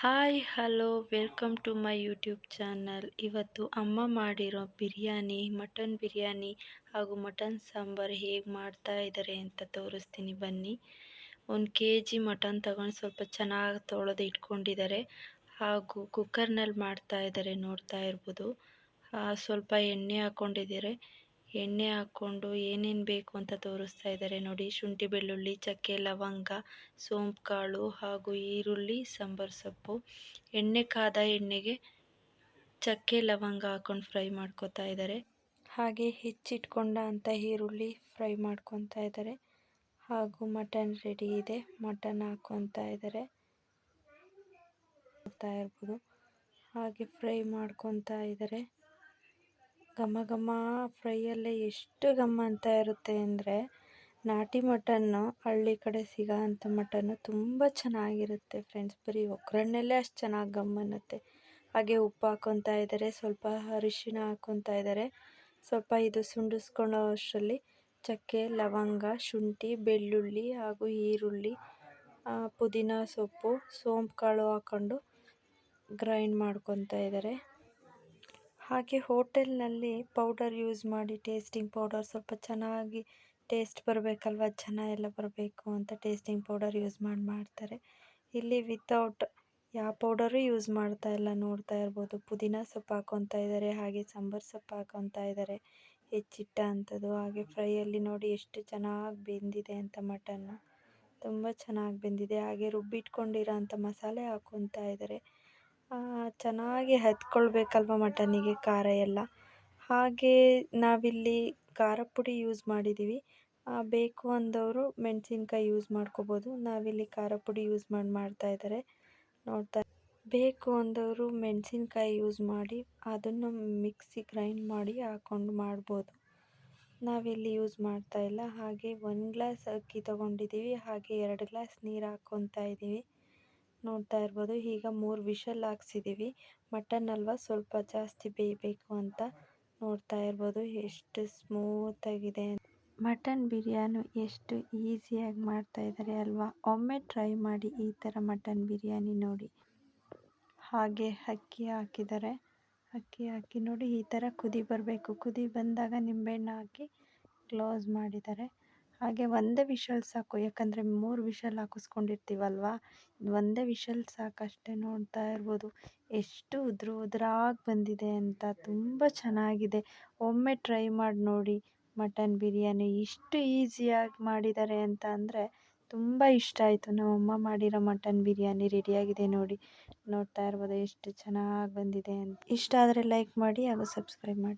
Hi hello welcome to my YouTube channel. ಇವತ್ತು ಅಮ್ಮ ಮಾಡಿರೋ ಬಿರಿಯಾನಿ, ಮಟನ್ ಬಿರಿಯಾನಿ ಹಾಗೂ ಮಟನ್ ಸಾಂಬಾರು ಹೇಗೆ ಮಾಡ್ತಾ ಇದ್ದಾರೆ ಅಂತ ತೋರಿಸ್ತೀನಿ ಬನ್ನಿ. 1 kg ಮಟನ್ ತಗೊಂಡು ಸ್ವಲ್ಪ ಚೆನ್ನಾಗಿ ತೊಳೆದು ಇಟ್ಕೊಂಡಿದ್ದಾರೆ. ಹಾಗೂ ಕುಕ್ಕರ್ನಲ್ಲಿ ಮಾಡ್ತಾ ಇದ್ದಾರೆ, ನೋಡ್ತಾ ಇರ್ಬೋದು. ಸ್ವಲ್ಪ ಎಣ್ಣೆ ಹಾಕ್ಕೊಂಡಿದ್ದಾರೆ. ಎಣ್ಣೆ ಹಾಕ್ಕೊಂಡು ಏನೇನು ಬೇಕು ಅಂತ ತೋರಿಸ್ತಾ ಇದ್ದಾರೆ ನೋಡಿ. ಶುಂಠಿ ಬೆಳ್ಳುಳ್ಳಿ, ಚಕ್ಕೆ ಲವಂಗ, ಸೋಂಪು ಕಾಳು ಹಾಗೂ ಈರುಳ್ಳಿ, ಸಾಂಬಾರು ಸೊಪ್ಪು. ಎಣ್ಣೆ ಕಾದ ಎಣ್ಣೆಗೆ ಚಕ್ಕೆ ಲವಂಗ ಹಾಕೊಂಡು ಫ್ರೈ ಮಾಡ್ಕೊತಾ ಇದ್ದಾರೆ. ಹಾಗೆ ಹೆಚ್ಚಿಟ್ಕೊಂಡ ಅಂತ ಈರುಳ್ಳಿ ಫ್ರೈ ಮಾಡ್ಕೊತಾ ಇದ್ದಾರೆ. ಹಾಗೂ ಮಟನ್ ರೆಡಿ ಇದೆ, ಮಟನ್ ಹಾಕ್ಕೊತಾ ಇದ್ದಾರೆ ಇರ್ಬೋದು. ಹಾಗೆ ಫ್ರೈ ಮಾಡ್ಕೊತಾ ಇದ್ದಾರೆ. ಘಮ ಘಮ ಫ್ರೈಯಲ್ಲೇ ಎಷ್ಟು ಘಮ ಅಂತ ಇರುತ್ತೆ ಅಂದರೆ, ನಾಟಿ ಮಟನ್ನು ಹಳ್ಳಿ ಕಡೆ ಸಿಗೋ ಅಂಥ ಮಟನ್ನು ತುಂಬ ಚೆನ್ನಾಗಿರುತ್ತೆ ಫ್ರೆಂಡ್ಸ್. ಬರೀ ಒಗ್ಗರಣೆಲೇ ಅಷ್ಟು ಚೆನ್ನಾಗಿ ಘಮ್ ಅನ್ನುತ್ತೆ. ಹಾಗೆ ಉಪ್ಪು ಹಾಕ್ಕೊತಾ ಇದ್ದಾರೆ, ಸ್ವಲ್ಪ ಅರಿಶಿಣ ಹಾಕ್ಕೊತಾ ಇದ್ದಾರೆ. ಸ್ವಲ್ಪ ಇದು ಸುಂಡಿಸ್ಕೊಳ್ಳೋ ಅಷ್ಟರಲ್ಲಿ ಚಕ್ಕೆ ಲವಂಗ, ಶುಂಠಿ ಬೆಳ್ಳುಳ್ಳಿ ಹಾಗೂ ಈರುಳ್ಳಿ, ಪುದೀನ ಸೊಪ್ಪು, ಸೋಂಪು ಕಾಳು ಹಾಕ್ಕೊಂಡು ಗ್ರೈಂಡ್ ಮಾಡ್ಕೊತಾ ಇದ್ದಾರೆ. ಹಾಗೆ ಹೋಟೆಲ್ನಲ್ಲಿ ಪೌಡರ್ ಯೂಸ್ ಮಾಡಿ, ಟೇಸ್ಟಿಂಗ್ ಪೌಡರ್ ಸ್ವಲ್ಪ ಚೆನ್ನಾಗಿ ಟೇಸ್ಟ್ ಬರಬೇಕಲ್ವ, ಜನ ಎಲ್ಲ ಬರಬೇಕು ಅಂತ ಟೇಸ್ಟಿಂಗ್ ಪೌಡರ್ ಯೂಸ್ ಮಾಡ್ತಾರೆ. ಇಲ್ಲಿ ವಿತೌಟ್ ಯಾವ ಪೌಡರು ಯೂಸ್ ಮಾಡ್ತಾ ಇಲ್ಲ, ನೋಡ್ತಾ ಇರ್ಬೋದು. ಪುದೀನ ಸೊಪ್ಪು ಹಾಕ್ಕೊತಾ ಇದ್ದಾರೆ, ಹಾಗೆ ಸಾಂಬಾರು ಸೊಪ್ಪು ಹಾಕ್ಕೊತಾ ಇದ್ದಾರೆ, ಹೆಚ್ಚಿಟ್ಟ ಅಂಥದ್ದು. ಹಾಗೆ ಫ್ರೈಯಲ್ಲಿ ನೋಡಿ ಎಷ್ಟು ಚೆನ್ನಾಗಿ ಬೆಂದಿದೆ ಅಂತ ಮಟನ್ನು, ತುಂಬ ಚೆನ್ನಾಗಿ ಬೆಂದಿದೆ. ಹಾಗೆ ರುಬ್ಬಿಟ್ಕೊಂಡಿರೋ ಅಂಥ ಮಸಾಲೆ ಹಾಕ್ಕೊತಾ ಇದ್ದಾರೆ. ಚೆನ್ನಾಗಿ ಹತ್ಕೊಳ್ಬೇಕಲ್ವ ಮಟನಿಗೆ ಖಾರ ಎಲ್ಲ. ಹಾಗೆ ನಾವಿಲ್ಲಿ ಖಾರ ಪುಡಿ ಯೂಸ್ ಮಾಡಿದ್ದೀವಿ. ಬೇಕು ಅಂದವರು ಮೆಣಸಿನ್ಕಾಯಿ ಯೂಸ್ ಮಾಡ್ಕೋಬೋದು. ನಾವಿಲ್ಲಿ ಖಾರ ಪುಡಿ ಯೂಸ್ ಮಾಡ್ತಾ ಇದ್ದಾರೆ, ನೋಡ್ತಾ. ಬೇಕು ಅಂದವರು ಮೆಣಸಿನ್ಕಾಯಿ ಯೂಸ್ ಮಾಡಿ ಅದನ್ನು ಮಿಕ್ಸಿ ಗ್ರೈಂಡ್ ಮಾಡಿ ಹಾಕ್ಕೊಂಡು ಮಾಡ್ಬೋದು. ನಾವಿಲ್ಲಿ ಯೂಸ್ ಮಾಡ್ತಾ ಇಲ್ಲ. ಹಾಗೆ 1 ಗ್ಲಾಸ್ ಅಕ್ಕಿ ತೊಗೊಂಡಿದ್ದೀವಿ, ಹಾಗೆ 2 ಗ್ಲಾಸ್ ನೀರು ಹಾಕ್ಕೊತಾ ಇದ್ದೀವಿ, ನೋಡ್ತಾ ಇರ್ಬೋದು. ಈಗ 3 ವಿಷಲ್ ಹಾಕ್ಸಿದ್ದೀವಿ. ಮಟನ್ ಅಲ್ವಾ, ಸ್ವಲ್ಪ ಜಾಸ್ತಿ ಬೇಯಬೇಕು ಅಂತ. ನೋಡ್ತಾ ಇರ್ಬೋದು ಎಷ್ಟು ಸ್ಮೂತಾಗಿದೆ. ಮಟನ್ ಬಿರಿಯಾನಿ ಎಷ್ಟು ಈಸಿಯಾಗಿ ಮಾಡ್ತಾ ಇದ್ದಾರೆ ಅಲ್ವಾ. ಒಮ್ಮೆ ಟ್ರೈ ಮಾಡಿ ಈ ಥರ ಮಟನ್ ಬಿರಿಯಾನಿ ನೋಡಿ. ಹಾಗೆ ಅಕ್ಕಿ ಹಾಕಿದ್ದಾರೆ. ಅಕ್ಕಿ ಹಾಕಿ ನೋಡಿ, ಈ ಥರ ಕುದಿ ಬರಬೇಕು. ಕುದಿ ಬಂದಾಗ ನಿಂಬೆಹಣ್ಣು ಹಾಕಿ ಕ್ಲೋಸ್ ಮಾಡಿದ್ದಾರೆ. ಹಾಗೆ ಒಂದೇ ವಿಷಲ್ ಸಾಕು, ಯಾಕಂದರೆ 3 ವಿಷಲ್ ಹಾಕಿಸ್ಕೊಂಡಿರ್ತೀವಲ್ವ, ಒಂದೇ ವಿಷಲ್ ಸಾಕಷ್ಟೇ. ನೋಡ್ತಾ ಇರ್ಬೋದು ಎಷ್ಟು ಉದ್ರಾಗಿ ಬಂದಿದೆ ಅಂತ, ತುಂಬ ಚೆನ್ನಾಗಿದೆ. ಒಮ್ಮೆ ಟ್ರೈ ಮಾಡಿ ನೋಡಿ ಮಟನ್ ಬಿರಿಯಾನಿ. ಇಷ್ಟು ಈಸಿಯಾಗಿ ಮಾಡಿದ್ದಾರೆ ಅಂತ ಅಂದರೆ ತುಂಬ ಇಷ್ಟ ಆಯಿತು. ನಮ್ಮಮ್ಮ ಮಾಡಿರೋ ಮಟನ್ ಬಿರಿಯಾನಿ ರೆಡಿಯಾಗಿದೆ ನೋಡಿ. ನೋಡ್ತಾ ಇರ್ಬೋದು ಎಷ್ಟು ಚೆನ್ನಾಗಿ ಬಂದಿದೆ ಅಂತ. ಇಷ್ಟ ಆದರೆ ಲೈಕ್ ಮಾಡಿ ಹಾಗೂ ಸಬ್ಸ್ಕ್ರೈಬ್ ಮಾಡಿ.